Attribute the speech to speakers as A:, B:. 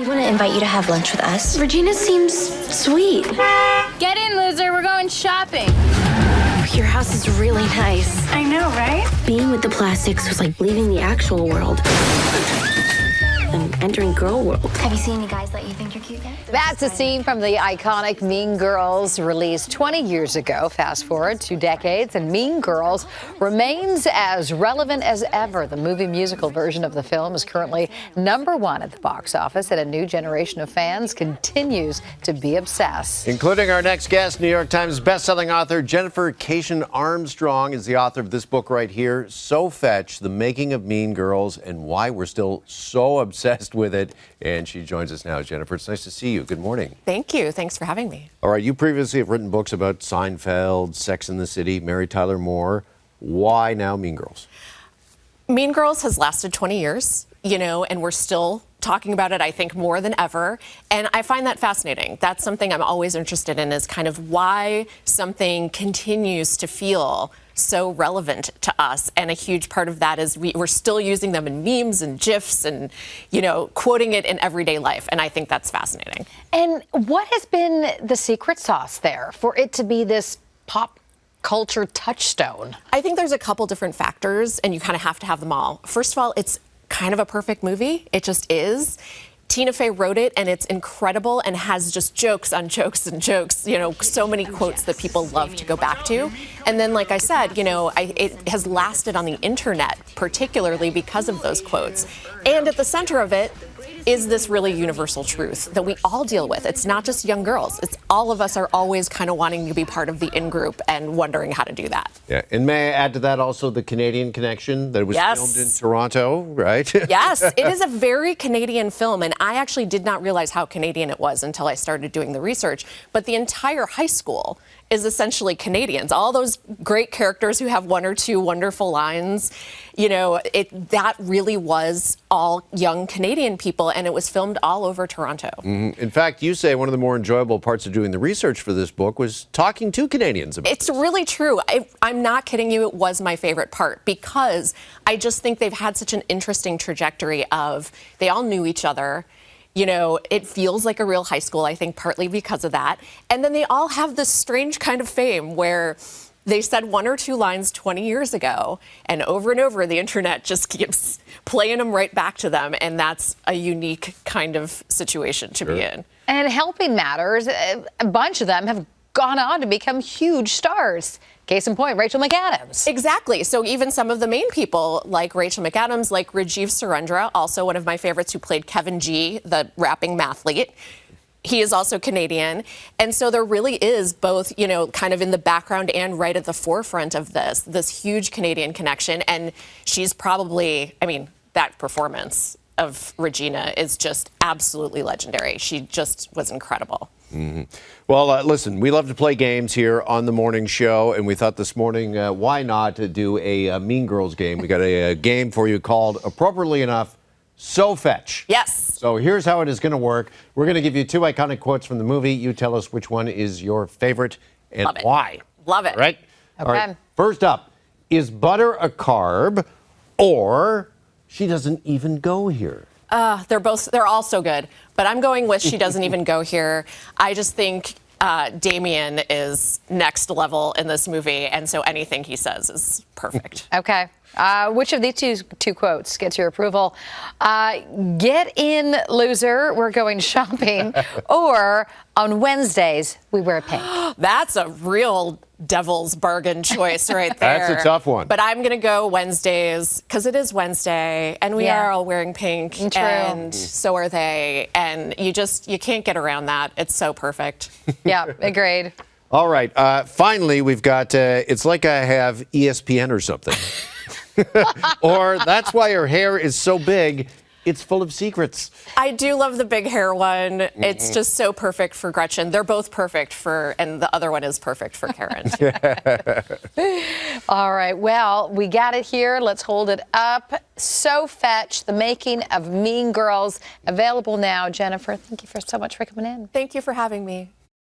A: want to invite you to have lunch with us. Regina seems sweet.
B: Get in, loser. We're going shopping.
A: Your house is really nice.
B: I know, right?
A: Being with the plastics was like leaving the actual world and entering girl world. Have you seen any guys that you think you're cute yet?
C: That's a scene from the iconic Mean Girls, released 20 years ago. Fast forward 2 decades, and Mean Girls remains as relevant as ever. The movie musical version of the film is currently #1 at the box office, and a new generation of fans continues to be obsessed.
D: Including our next guest, New York Times bestselling author Jennifer Keishin Armstrong is the author of this book right here, So Fetch, The Making of Mean Girls and Why We're Still So Obsessed with It. And she joins us now. Jennifer, it's nice to see you. Good morning.
E: Thank you. Thanks for having me.
D: All right, you previously have written books about Seinfeld, Sex and the City, Mary Tyler Moore. Why now Mean Girls?
E: Mean Girls has lasted 20 years, and we're still talking about it, I think, more than ever. And I find that fascinating. That's something I'm always interested in, is kind of why something continues to feel so relevant to us. And a huge part of that is we're still using them in memes and GIFs and, quoting it in everyday life. And I think that's fascinating.
C: And what has been the secret sauce there for it to be this pop culture touchstone?
E: I think there's a couple different factors, and you kind of have to have them all. First of all, it's kind of a perfect movie. It just is. Tina Fey wrote it, and it's incredible and has just jokes on jokes and jokes, so many quotes that people love to go back to. And then, like I said, it has lasted on the internet, particularly because of those quotes. And at the center of it is this really universal truth that we all deal with. It's not just young girls. It's all of us are always kind of wanting to be part of the in-group and wondering how to do that.
D: Yeah, and may I add to that also the Canadian connection that it was filmed in Toronto, right?
E: Yes, it is a very Canadian film, and I actually did not realize how Canadian it was until I started doing the research. But the entire high school is essentially Canadians. All those great characters who have one or two wonderful lines, that really was all young Canadian people, and it was filmed all over Toronto.
D: Mm-hmm. In fact, you say one of the more enjoyable parts of doing the research for this book was talking to Canadians about
E: It's really true. I'm not kidding you. It was my favorite part because I just think they've had such an interesting trajectory of they all knew each other. It feels like a real high school, I think, partly because of that. And then they all have this strange kind of fame where they said one or two lines 20 years ago, and over the internet just keeps playing them right back to them. And that's a unique kind of situation to be in.
C: And helping matters. A bunch of them have gone on to become huge stars. Case in point, Rachel McAdams.
E: Exactly. So even some of the main people, like Rachel McAdams, like Rajiv Surendra, also one of my favorites, who played Kevin G, the rapping mathlete. He is also Canadian. And so there really is both, kind of in the background and right at the forefront of this huge Canadian connection. And she's probably, that performance of Regina is just absolutely legendary. She just was incredible.
D: Mm-hmm. Well, listen, we love to play games here on the morning show, and we thought this morning, why not do a Mean Girls game? We got a game for you called, appropriately enough, So Fetch.
E: Yes.
D: So here's how it is going to work. We're going to give you 2 iconic quotes from the movie. You tell us which one is your favorite and why.
E: Love it.
D: All right?
C: Okay.
D: All right. First up, is butter a carb, or she doesn't even go here?
E: They're all so good. But I'm going with she doesn't even go here. I just think Damien is next level in this movie, and so anything he says is perfect.
C: Okay. Which of these two quotes gets your approval? Get in, loser, we're going shopping. Or on Wednesdays, we wear pink.
E: That's a real devil's bargain choice right there.
D: That's a tough one.
E: But I'm going to go Wednesdays because it is Wednesday and we are all wearing pink.
C: True.
E: And so are they. And you can't get around that. It's so perfect.
C: Yeah, agreed.
D: All right. Finally, we've got, it's like I have ESPN or something. Or that's why her hair is so big. It's full of secrets.
E: I do love the big hair one. It's just so perfect for Gretchen. They're both perfect and the other one is perfect for Karen.
C: All right. Well, we got it here. Let's hold it up. So Fetch, The Making of Mean Girls, available now. Jennifer, thank you so much for coming in.
E: Thank you for having me.